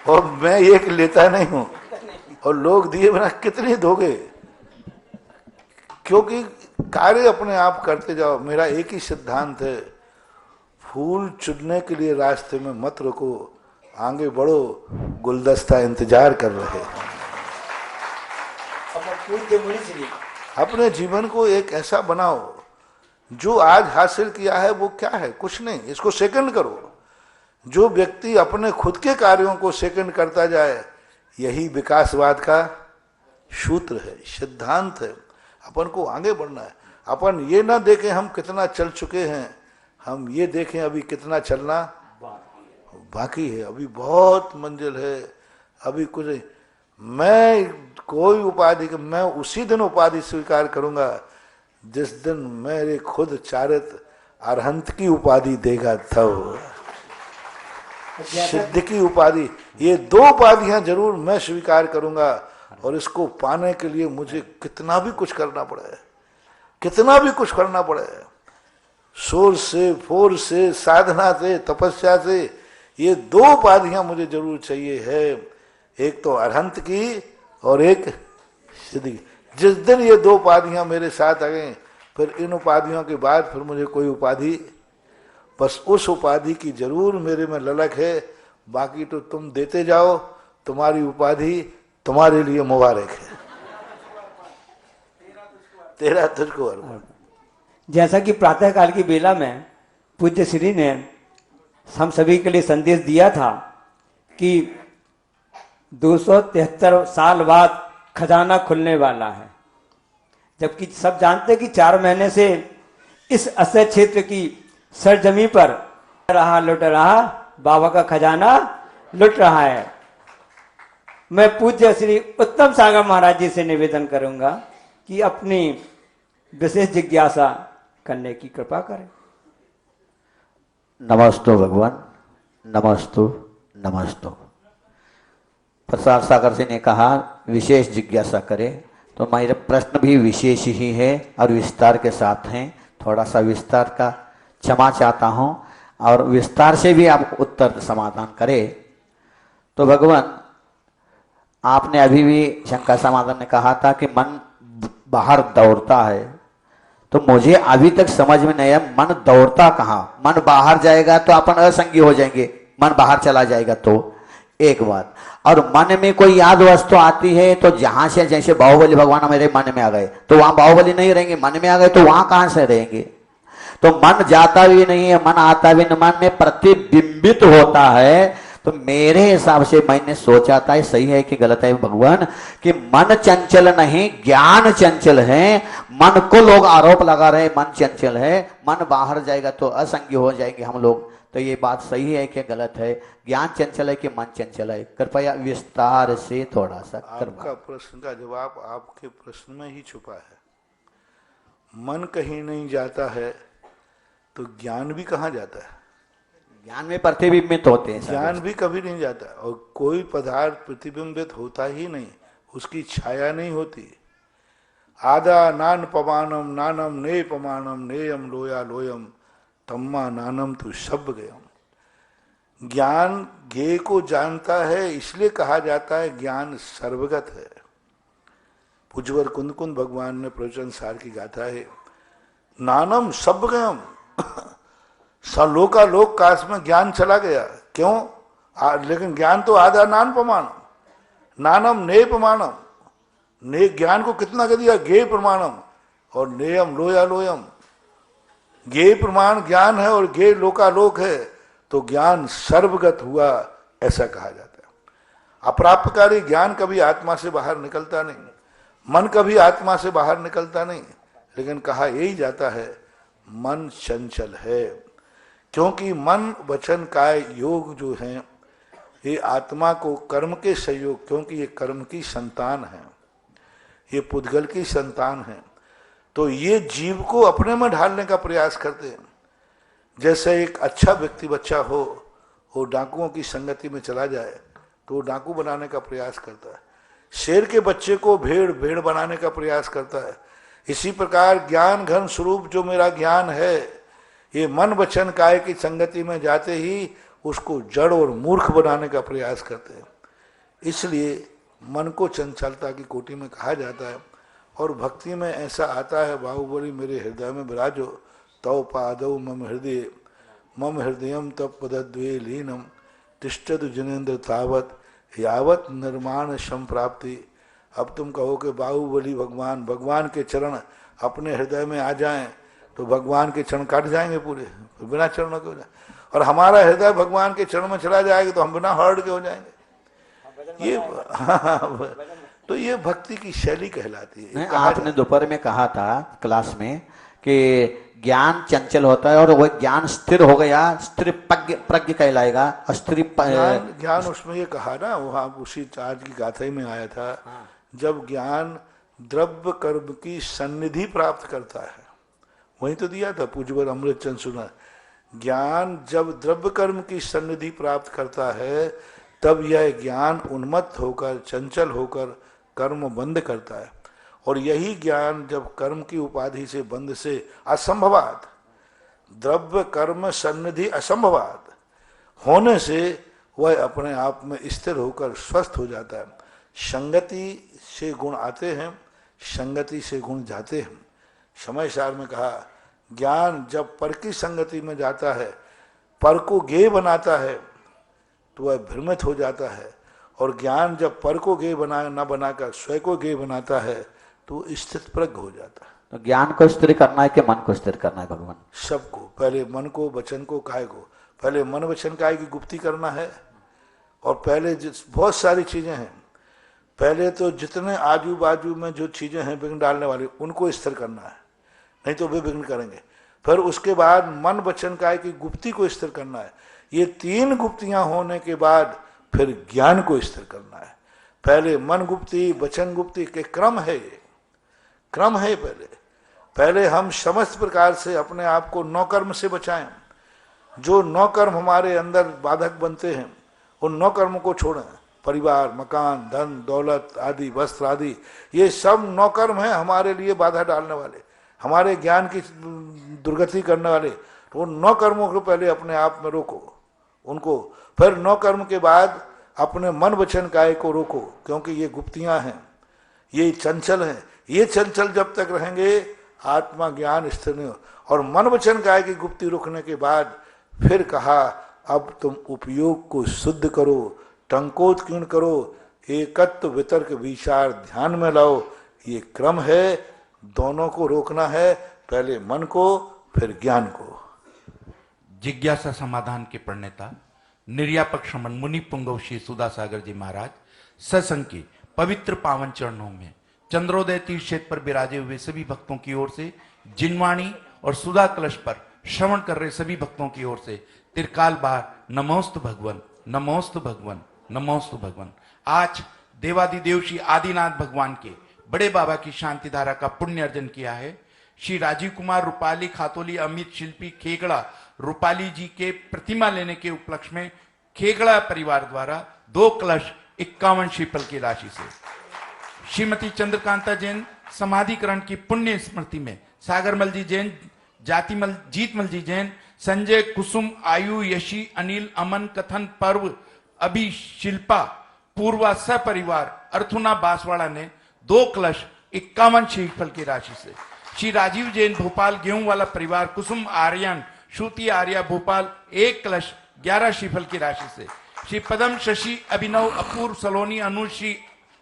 और मैं एक लेता नहीं हूं, और लोग दिए बिना कितनी दोगे? क्योंकि कार्य अपने आप करते जाओ। मेरा एक ही सिद्धांत है, फूल चुनने के लिए रास्ते में मत रुको, आगे बढ़ो, गुलदस्ता इंतजार कर रहे हैं। अपने जीवन को एक ऐसा बनाओ, जो आज हासिल किया है वो क्या है? कुछ नहीं, इसको सेकंड करो। जो व्यक्ति अपने खुद के कार्यों को सेकंड करता जाए, यही विकासवाद का सूत्र है, सिद्धांत है। अपन को आगे बढ़ना है। अपन ये ना देखें हम कितना चल चुके हैं, हम ये देखें अभी कितना चलना बाकी है। अभी बहुत मंजिल है, अभी कुछ नहीं। मैं कोई उपाधि, मैं उसी दिन उपाधि स्वीकार करूंगा जिस दिन मेरे खुद चारित अरहंत की उपाधि देगा तब। सिद्ध की उपाधि, ये दो उपाधियां जरूर मैं स्वीकार करूंगा। और इसको पाने के लिए मुझे कितना भी कुछ करना पड़े, कितना भी कुछ करना पड़े, शोर से, फोर से, साधना से, तपस्या से, ये दो उपाधियां मुझे जरूर चाहिए है। एक तो अरहंत की और एक सिद्धि की। जिस दिन ये दो उपाधियां मेरे साथ आ गई, फिर इन उपाधियों के बाद फिर मुझे कोई उपाधि, बस उस उपाधि की जरूर मेरे में ललक है। बाकी तो तुम देते जाओ, तुम्हारी उपाधि तुम्हारे लिए मुबारक है। तेरा तुझको अर्पण। जैसा कि प्रातः काल की बेला में पूज्य श्री ने हम सभी के लिए संदेश दिया था कि 273 साल बाद खजाना खुलने वाला है, जबकि सब जानते हैं कि 4 महीने से इस अक्षय क्षेत्र की सरजमी पर लुट रहा बाबा का खजाना लुट रहा है। मैं पूज्य श्री उत्तम सागर महाराज जी से निवेदन करूंगा कि अपनी विशेष जिज्ञासा करने की कृपा करें। नमस्तु भगवान, नमस्तु नमस्तु। प्रसाद सागर जी ने कहा विशेष जिज्ञासा करें, तो मेरा प्रश्न भी विशेष ही है और विस्तार के साथ हैं। थोड़ा सा विस्तार का क्षमा चाहता हूं और विस्तार से भी आप उत्तर समाधान करें। तो भगवान, आपने अभी भी शंका समाधान में कहा था कि मन बाहर दौड़ता है, तो मुझे अभी तक समझ में नहीं आया मन दौड़ता कहाँ? मन बाहर जाएगा तो अपन असंगी हो जाएंगे, मन बाहर चला जाएगा तो एक बात। और मन में कोई याद वस्तु आती है तो जहां से, जैसे बाहुबली भगवान मेरे मन में आ गए तो वहां बाहुबली नहीं रहेंगे, मन में आ गए तो वहां कहां से रहेंगे? तो मन जाता भी नहीं है, मन आता भी नहीं, मन में प्रतिबिंबित होता है। तो मेरे हिसाब से मैंने सोचा था, सही है कि गलत है भगवान, कि मन चंचल नहीं ज्ञान चंचल है। मन को लोग आरोप लगा रहे मन चंचल है, मन बाहर जाएगा तो असंज्ञ हो जाएंगे हम लोग। तो ये बात सही है कि गलत है? ज्ञान चंचल है कि मन चंचल है? कृपया विस्तार से थोड़ा सा आपका प्रश्न का जवाब आपके प्रश्न में ही छुपा है। मन कहीं नहीं जाता है तो ज्ञान भी कहाँ जाता है? ज्ञान में प्रतिबिंबित होते हैं। ज्ञान भी कभी नहीं जाता, और कोई पदार्थ प्रतिबिंबित होता ही नहीं, उसकी छाया नहीं होती। आदा नान पमानम नानम ने पमानम नेयम लोया लोयम तम्मा नानम तु शब्द गयम। ज्ञान ज्ञेय को जानता है, इसलिए कहा जाता है ज्ञान सर्वगत है। पुजवर कुंद कुंद भगवान ने प्रवचन सार की गाथा है, नानम शब्द गयम लोक काश में ज्ञान चला गया। क्यों? लेकिन ज्ञान तो आधा नान प्रमाणम, नानम ने प्रमाणम, ने ज्ञान को कितना कर दिया? गे प्रमाणम, और नेयम लोया लोयम। गे प्रमाण ज्ञान है और गे लोकालोक है, तो ज्ञान सर्वगत हुआ, ऐसा कहा जाता है। अप्राप्यकारी ज्ञान कभी आत्मा से बाहर निकलता नहीं, मन कभी आत्मा से बाहर निकलता नहीं, लेकिन कहा यही जाता है मन चंचल है। क्योंकि मन वचन काय योग जो है ये आत्मा को कर्म के सहयोग, क्योंकि ये कर्म की संतान है, ये पुद्गल की संतान है, तो ये जीव को अपने में ढालने का प्रयास करते हैं। जैसे एक अच्छा व्यक्ति बच्चा हो, वो डाकुओं की संगति में चला जाए तो वो डाकू बनाने का प्रयास करता है। शेर के बच्चे को भेड़ बनाने का प्रयास करता है। इसी प्रकार ज्ञान घन स्वरूप जो मेरा ज्ञान है, ये मन वचन काय की संगति में जाते ही उसको जड़ और मूर्ख बनाने का प्रयास करते हैं। इसलिए मन को चंचलता की कोटि में कहा जाता है। और भक्ति में ऐसा आता है, बाहुबली मेरे हृदय में विराजो तव पादौ मम हृदयम तब पदद्वे लीनम तिष्ठत जिनेन्द्र तावत यावत निर्माण संप्राप्ति। अब तुम कहो कि बाहुबली भगवान के चरण अपने हृदय में आ जाएं तो भगवान के चरण काट जाएंगे पूरे, बिना चरणों के हो जाए। और हमारा हृदय भगवान के चरण में चला जाएगा तो हम बिना हर्ड के हो जाएंगे। ये तो ये भक्ति की शैली कहलाती है। आपने दोपहर में कहा था क्लास में कि ज्ञान चंचल होता है और वह ज्ञान स्थिर हो गया, स्थिर प्रज्ञ कहलाएगा। स्थिर ज्ञान उसमें ये कहा ना, वहाँ उसी आज की गाथा में आया था। हाँ। जब ज्ञान द्रव्य कर्म की सन्निधि प्राप्त करता है, वही तो दिया था पूज्यवर अमृत चंद सुना। ज्ञान जब द्रव्य कर्म की सन्निधि प्राप्त करता है तब यह ज्ञान उन्मत्त होकर चंचल होकर कर्म बंद करता है। और यही ज्ञान जब कर्म की उपाधि से बंध से असंभवात, द्रव्य कर्म सन्निधि असंभवात होने से वह अपने आप में स्थिर होकर स्वस्थ हो जाता है। संगति से गुण आते हैं, संगति से गुण जाते हैं। समय सार में कहा, ज्ञान जब पर की संगति में जाता है, पर को ज्ञेय बनाता है तो वह भ्रमित हो जाता है। और ज्ञान जब पर को ज्ञेय न बनाकर स्वयं को ज्ञेय बनाता है तो स्थित प्रज्ञ हो जाता है। तो ज्ञान को स्थिर करना है कि मन को स्थिर करना है भगवान? सबको, पहले मन को, वचन को, काय को। पहले मन वचन काय की गुप्ती करना है, और पहले बहुत सारी चीजें हैं। पहले तो जितने आजू बाजू में जो चीजें हैं विघ्न डालने वाली, उनको स्थिर करना है, नहीं तो वे विघ्न करेंगे। फिर उसके बाद मन वचन काय की गुप्ती को स्थिर करना है। ये तीन गुप्तियां होने के बाद फिर ज्ञान को स्थिर करना है। पहले मन गुप्ती, वचन गुप्ती के क्रम है, ये क्रम है। पहले हम समस्त प्रकार से अपने आप को नौकर्म से बचाएं। जो नौकर्म हमारे अंदर बाधक बनते हैं उन नौकर्म को छोड़ें। परिवार, मकान, धन, दौलत आदि, वस्त्र आदि, ये सब नौकर्म हैं हमारे लिए बाधा डालने वाले, हमारे ज्ञान की दुर्गति करने वाले। तो उन नौकर्मों को पहले अपने आप में रोको उनको। फिर नौकर्म के बाद अपने मन वचन काय को रोको, क्योंकि ये गुप्तियां हैं, ये चंचल हैं। ये चंचल जब तक रहेंगे आत्मा ज्ञान स्थिर नहीं हो। और मन वचन काय की गुप्ती रोकने के बाद फिर कहा, अब तुम उपयोग को शुद्ध करो, टंकोत्कीर्ण करो, एकत्व वितर्क विचार ध्यान में लाओ। ये क्रम है, दोनों को रोकना है, पहले मन को फिर ज्ञान को। जिज्ञासा समाधान के प्रणेता निर्यापक श्रमण मुनि पुंगव श्री सुधासागर जी महाराज सत्संग के पवित्र पावन चरणों में चंद्रोदय तीर्थ क्षेत्र पर विराजे हुए सभी भक्तों की ओर से, जिनवाणी और सुधा कलश पर श्रवण कर रहे सभी भक्तों की ओर से त्रिकाल बार नमोस्तु भगवन, नमोस्तु भगवन, नमोस्तु भगवन। आज देवादिदेव श्री आदिनाथ भगवान के बड़े बाबा की शांति धारा का पुण्य अर्जन किया है। श्री राजीव कुमार रूपाली खातोली अमित शिल्पी खेगड़ा रूपाली जी के प्रतिमा लेने के उपलक्ष्य में खेगड़ा परिवार द्वारा 2 कलश 51 श्रीफल की राशि से, श्रीमती चंद्रकांता जैन समाधिकरण की पुण्य स्मृति में सागरमल जी जैन, जातिमल जीतमल जी जैन, संजय कुसुम आयु यशी अनिल अमन कथन पर्व अभि शिल्पा पूर्वा सपरिवार अर्थुना बांसवाड़ा ने 2 कलश 51 श्रीफल की राशि से, श्री राजीव जैन भोपाल गेहूं वाला परिवार कुसुम आर्यन श्रुति आर्या भोपाल 1 कलश 11 श्रीफल की राशि से, श्री पदम शशि अभिनव अपूर्व सलोनी अनुश्री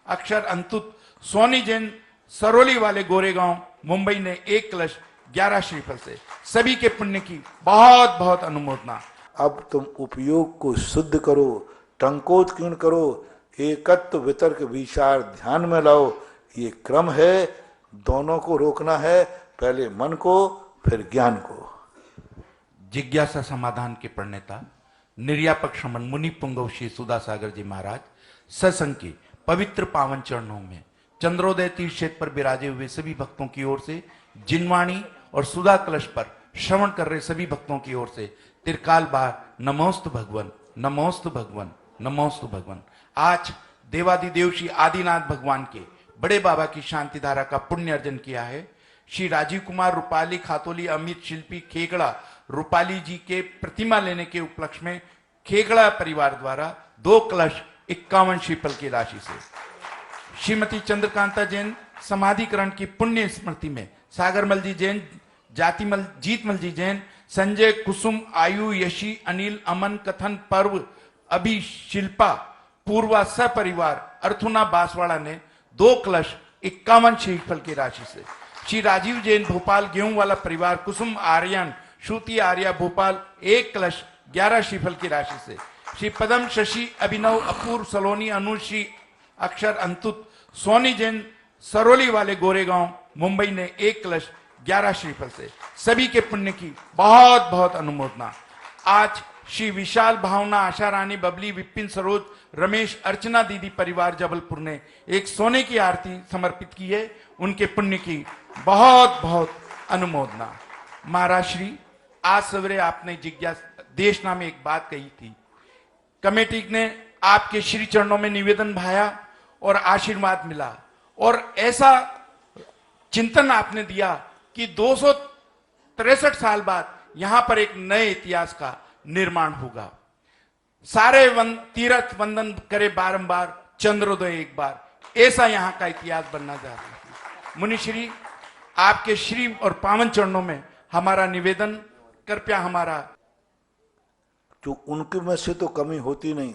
अक्षर अंतुत सोनी जैन सरोली वाले गोरेगांव मुंबई ने 1 कलश 11 श्रीफल से सभी के पुण्य की बहुत बहुत अनुमोदना। अब तुम उपयोग को शुद्ध करो, टंकोत्कीर्ण करो, एकत्व वितर्क विचार ध्यान में लाओ। ये क्रम है, दोनों को रोकना है, पहले मन को फिर ज्ञान को। जिज्ञासा समाधान के प्रणेता निर्यापक श्रमण मुनि पुंगव श्री सुधासागर जी महाराज सत्संग के पवित्र पावन चरणों में चंद्रोदय तीर्थ क्षेत्र पर विराजे हुए सभी भक्तों की ओर से, जिनवाणी और सुधा कलश पर श्रवण कर रहे सभी भक्तों की ओर से त्रिकाल बार नमोस्तु भगवन, नमोस्तु भगवन, नमोस्तु भगवन। आज देवादिदेव श्री आदिनाथ भगवान के बड़े बाबा की शांति धारा का पुण्य अर्जन किया है। श्री राजीव कुमार रूपाली खातोली अमित शिल्पी खेगड़ा रूपाली जी के प्रतिमा लेने के उपलक्ष्य में खेगड़ा परिवार द्वारा 2 कलश 51 श्रीफल की राशि से, श्रीमती चंद्रकांता जैन समाधिकरण की पुण्य स्मृति में सागरमल जी जैन, जातिमल जीतमल जी जैन, संजय कुसुम आयु यशी अनिल अमन कथन पर्व अभि शिल्पा पूर्वा सपरिवार अर्थुना बांसवाड़ा ने 2 कलश 51 श्रीफल की राशि से, श्री राजीव जैन भोपाल गेहूं वाला परिवार कुसुम आर्यन श्रुति आर्या भोपाल 1 कलश 11 श्रीफल की राशि से, श्री पदम शशि अभिनव अपूर्व सलोनी अनुश्री अक्षर अंतुत सोनी जैन सरोली वाले गोरेगांव मुंबई ने 1 कलश 11 श्रीफल से सभी के पुण्य की बहुत बहुत अनुमोदना। आज श्री विशाल भावना आशा रानी बबली विपिन सरोज रमेश अर्चना दीदी परिवार जबलपुर ने एक सोने की आरती समर्पित की है, उनके पुण्य की बहुत बहुत अनुमोदना। महाराज श्री, आज सवेरे आपने जिज्ञासा देशना में एक बात कही थी, कमेटी ने आपके श्री चरणों में निवेदन भाया और आशीर्वाद मिला, और ऐसा चिंतन आपने दिया कि 263 साल बाद यहां पर एक नए इतिहास का निर्माण होगा। सारे तीर्थ वंदन करे बारंबार, चंद्रोदय एक बार, ऐसा यहां का इतिहास बनना जा रहा है। मुनिश्री, आपके श्री और पावन चरणों में हमारा निवेदन, कृपया हमारा जो उनके में से तो कमी होती नहीं,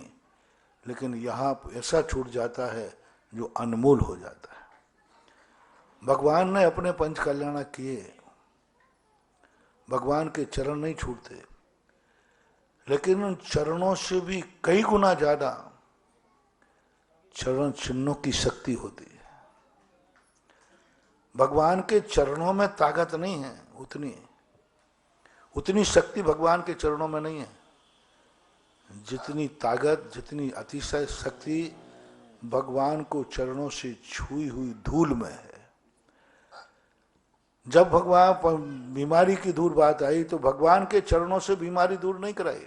लेकिन यहाँ ऐसा छूट जाता है जो अनमोल हो जाता है। भगवान ने अपने पंच कल्याण किए, भगवान के चरण नहीं छूटते, लेकिन उन चरणों से भी कई गुना ज्यादा चरण चिन्हों की शक्ति होती है। भगवान के चरणों में ताकत नहीं है, उतनी शक्ति भगवान के चरणों में नहीं है जितनी ताकत, जितनी अतिशय शक्ति भगवान को चरणों से छुई हुई धूल में है। जब भगवान बीमारी की दूर बात आई तो भगवान के चरणों से बीमारी दूर नहीं कराई,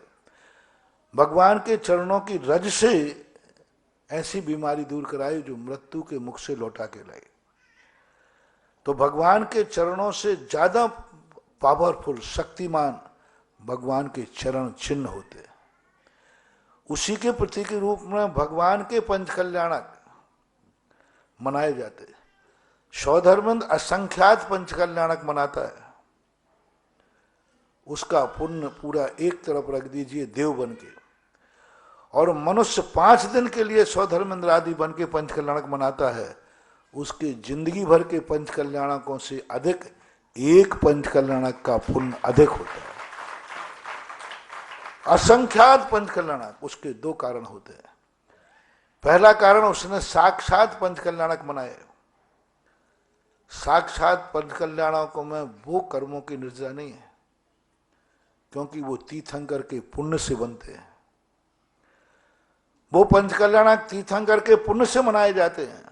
भगवान के चरणों की रज से ऐसी बीमारी दूर कराई जो मृत्यु के मुख से लौटा के लाई। तो भगवान के चरणों से ज्यादा पावरफुल, शक्तिमान भगवान के चरण चिन्ह होते हैं। उसी के प्रतीक के रूप में भगवान के पंच कल्याणक मनाए जाते हैं। सौधर्मेंद्र असंख्यात पंच कल्याणक मनाता है, उसका पुण्य पूरा एक तरफ रख दीजिए देव बन के, और मनुष्य 5 दिन के लिए सौधर्मेंद्र आदि बन के पंच कल्याणक मनाता है, उसके जिंदगी भर के पंच कल्याणकों से अधिक एक पंच कल्याणक का पुण्य अधिक होता है। असंख्यात पंच कल्याणक, उसके दो कारण होते हैं। पहला कारण, उसने साक्षात पंच कल्याणक बनाए। साक्षात पंच कल्याणकों में वो कर्मों की निर्जरा नहीं है, क्योंकि वो तीर्थंकर के पुण्य से बनते हैं। वो पंच कल्याणक तीर्थंकर के पुण्य से मनाए जाते हैं,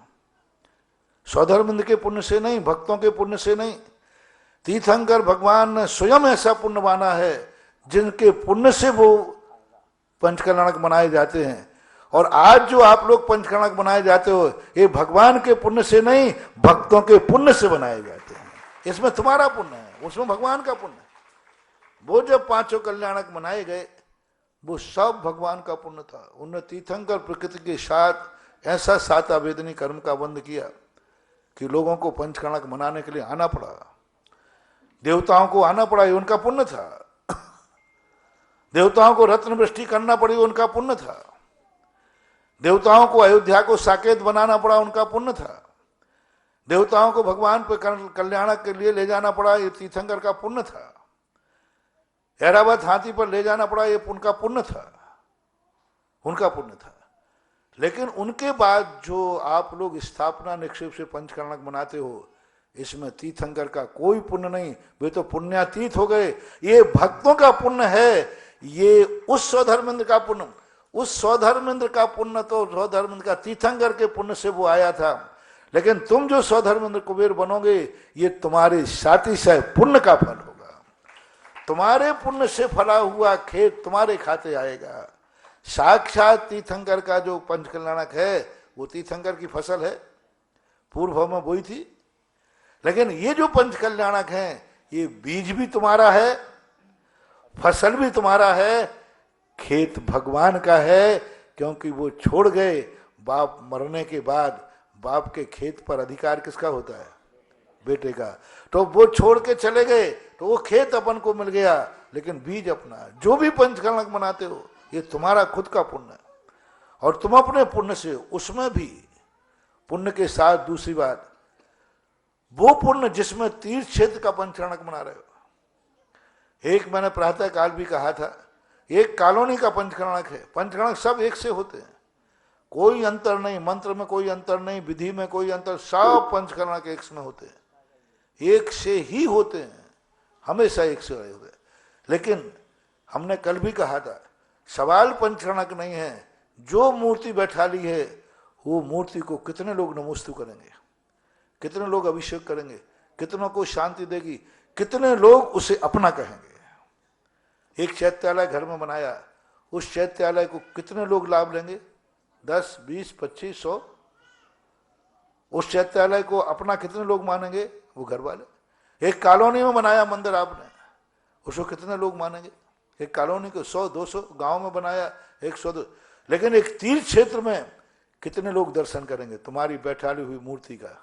स्वधर्मेंद्र के पुण्य से नहीं, भक्तों के पुण्य से नहीं। तीर्थंकर भगवान ने स्वयं ऐसा पुण्य माना है जिनके पुण्य से वो पंच कल्याणक बनाए जाते हैं। और आज जो आप लोग पंच कल्याणक बनाए जाते हो, ये भगवान के पुण्य से नहीं, भक्तों के पुण्य से बनाए जाते हैं। इसमें तुम्हारा पुण्य है, उसमें भगवान का पुण्य है। वो जब पांचों कल्याणक बनाए गए, वो सब भगवान का पुण्य था। उन्होंने तीर्थंकर प्रकृति के साथ ऐसा सात आवेदनी कर्म का बंध किया कि लोगों को पंच कल्याणक मनाने के लिए आना पड़ा, देवताओं को आना पड़ा, ये उनका पुण्य था। देवताओं को रत्न वृष्टि करना पड़ी, उनका पुण्य था। देवताओं को अयोध्या को साकेत बनाना पड़ा, उनका पुण्य था। देवताओं को भगवान पे कल्याणक के लिए ले जाना पड़ा, ये तीर्थंकर का पुण्य था। ऐरावत हाथी पर ले जाना पड़ा, ये उनका पुण्य था, उनका पुण्य था। लेकिन उनके बाद जो आप लोग स्थापना निक्षेप से पंच कल्याणक मनाते हो, इसमें तीर्थंकर का कोई पुण्य नहीं, वे तो पुण्यातीत हो गए। ये भक्तों का पुण्य है, ये उस स्वधर्मेंद्र का पुण्य, उस स्वधर्मेंद्र का पुण्य तो स्वधर्मेंद्र का तीर्थंकर के पुण्य से वो आया था। लेकिन तुम जो स्वधर्मेंद्र कुबेर बनोगे, ये तुम्हारे साथी से पुण्य का फल होगा। तुम्हारे पुण्य से फला हुआ खेत तुम्हारे खाते आएगा। साक्षात तीर्थंकर का जो पंच कल्याणक है, वो तीर्थंकर की फसल है, पूर्व में बोई थी। लेकिन ये जो पंच कल्याणक है, ये बीज भी तुम्हारा है, फसल भी तुम्हारा है, खेत भगवान का है। क्योंकि वो छोड़ गए, बाप मरने के बाद बाप के खेत पर अधिकार किसका होता है? बेटे का। तो वो छोड़ के चले गए, तो वो खेत अपन को मिल गया, लेकिन बीज अपना। जो भी पंच कल्याणक मनाते हो, ये तुम्हारा खुद का पुण्य है, और तुम अपने पुण्य से, उसमें भी पुण्य के साथ दूसरी बात, वो पुण्य जिसमें तीर्थ क्षेत्र का पंच कल्याणक मना रहे हो। एक मैंने प्रातः काल भी कहा था, एक कॉलोनी का पंच कल्याणक है। पंच कल्याणक सब एक से होते हैं, कोई अंतर नहीं, मंत्र में कोई अंतर नहीं, विधि में कोई अंतर, सब पंच कल्याणक एक में होते हैं, एक से ही होते हैं, हमेशा एक से रहे हुए। लेकिन हमने कल भी कहा था, सवाल पंच कल्याणक नहीं है, जो मूर्ति बैठा ली है, वो मूर्ति को कितने लोग नमोस्तु करेंगे, कितने लोग अभिषेक करेंगे, कितनों को शांति देगी, कितने लोग उसे अपना कहेंगे। एक चैत्यालय घर में बनाया, उस चैत्यालय को कितने लोग लाभ लेंगे? 10, 20, 25, 100। उस चैत्यालय को अपना कितने लोग मानेंगे? वो घर वाले। एक कॉलोनी में बनाया मंदिर आपने, उसको कितने लोग मानेंगे? एक कॉलोनी को 100, 200, गांव में बनाया 100, 200। लेकिन एक तीर्थ क्षेत्र में कितने लोग दर्शन करेंगे तुम्हारी बैठाली हुई मूर्ति का?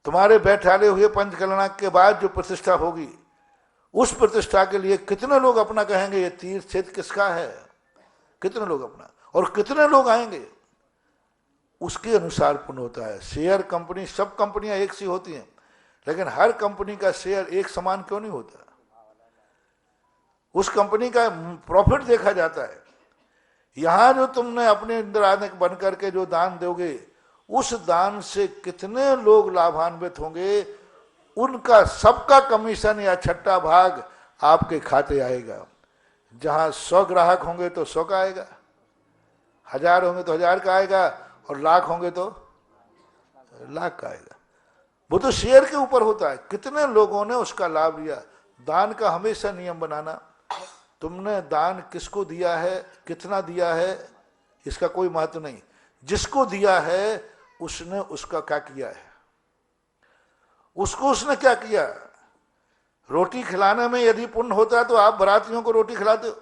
तुम्हारे बैठाले हुए पंच कल्याणक के बाद जो प्रतिष्ठा होगी, उस प्रतिष्ठा के लिए कितने लोग अपना कहेंगे ये तीर्थ क्षेत्र किसका है? कितने लोग अपना, और कितने लोग आएंगे, उसके अनुसार पुण्य होता है। शेयर कंपनी, सब कंपनियां एक सी होती हैं, लेकिन हर कंपनी का शेयर एक समान क्यों नहीं होता? उस कंपनी का प्रॉफिट देखा जाता है। यहां जो तुमने अपने अंदर आने बन करके जो दान दोगे, उस दान से कितने लोग लाभान्वित होंगे, उनका सबका कमीशन या छठा भाग आपके खाते आएगा। जहां 100 ग्राहक होंगे तो 100 का आएगा, 1000 होंगे तो 1000 का आएगा, और लाख होंगे तो लाख का आएगा। वो तो शेयर के ऊपर होता है, कितने लोगों ने उसका लाभ लिया। दान का हमेशा नियम बनाना, तुमने दान किसको दिया है, कितना दिया है, इसका कोई महत्व नहीं। जिसको दिया है उसने उसका क्या किया है, उसको उसने क्या किया। रोटी खिलाने में यदि पुण्य होता है तो आप बारातियों को रोटी खिलाते हो।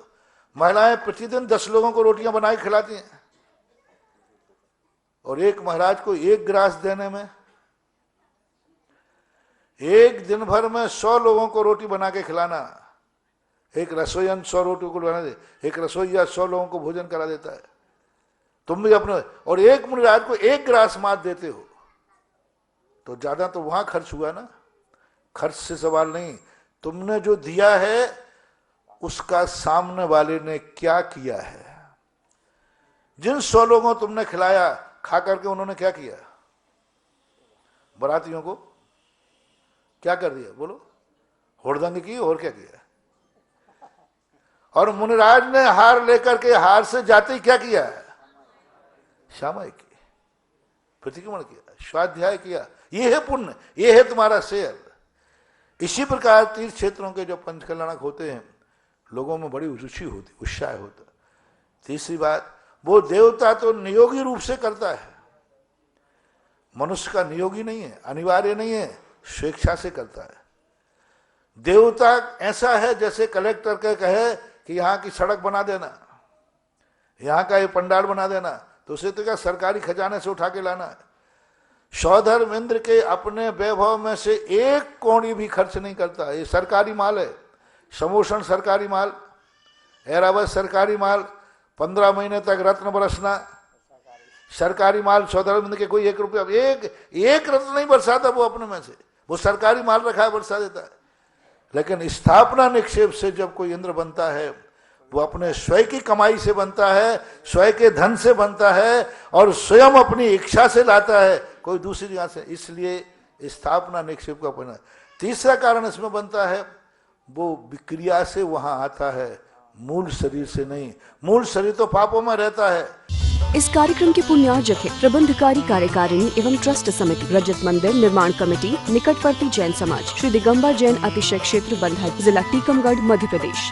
महिलाएं प्रतिदिन 10 लोगों को रोटियां बनाई खिलाती हैं, और एक महाराज को 1 गिलास देने में एक दिन भर में 100 लोगों को रोटी बना के खिलाना। एक रसोईयन 100 रोटी को बना दे, एक रसोईया 100 लोगों को भोजन करा देता है। तुम भी अपने, और एक महाराज को 1 गिलास मात देते हो, तो ज्यादा तो वहां खर्च हुआ ना। खर्च से सवाल नहीं, तुमने जो दिया है उसका सामने वाले ने क्या किया है। जिन 100 लोगों को तुमने खिलाया, खा करके उन्होंने क्या किया? बरातियों को क्या कर दिया? बोलो, हुड़दंग की और क्या किया? और मुनिराज ने हार लेकर के हार से जाते ही क्या किया? श्यामा की प्रतिक्रमण किया, स्वाध्याय किया। ये है पुण्य, ये है तुम्हारा शेयर। इसी प्रकार तीर्थ क्षेत्रों के जो पंचकल्याणक होते हैं, लोगों में बड़ी रुचि होती, उत्साह होता। तीसरी बात, वो देवता तो नियोगी रूप से करता है, मनुष्य का नियोगी नहीं है, अनिवार्य नहीं है, स्वेच्छा से करता है। देवता ऐसा है जैसे कलेक्टर के कहे कि यहाँ की सड़क बना देना, यहाँ का ये पंडाल बना देना, तो उसे तो क्या सरकारी खजाने से उठा के लाना है। सौधर्म इंद्र के अपने वैभव में से एक कौड़ी भी खर्च नहीं करता। ये सरकारी माल है, समोषण सरकारी माल, ऐरावत सरकारी माल, 15 महीने तक रत्न बरसना सरकारी माल। सौधर्म इंद्र के कोई 1 रुपया, एक रत्न नहीं बरसाता वो अपने में से, वो सरकारी माल रखा है, बरसा देता है। लेकिन स्थापना निक्षेप से जब कोई इंद्र बनता है, वो अपने स्वयं की कमाई से बनता है, स्वयं के धन से बनता है, और स्वयं अपनी इच्छा से लाता है, कोई दूसरी जगह से। इसलिए स्थापना निक्षेप का बना। तीसरा कारण इसमें बनता है, वो विक्रिया से वहां आता है, मूल शरीर से नहीं। मूल शरीर तो पापों में रहता है। इस कार्यक्रम के पुण्यार्जक है प्रबंधकारी कार्यकारिणी एवं ट्रस्ट समिति, रजत मंदिर निर्माण कमेटी, निकटवर्ती जैन समाज, श्री दिगंबर जैन अतिशय क्षेत्र बंधर, जिला टीकमगढ़, मध्य प्रदेश।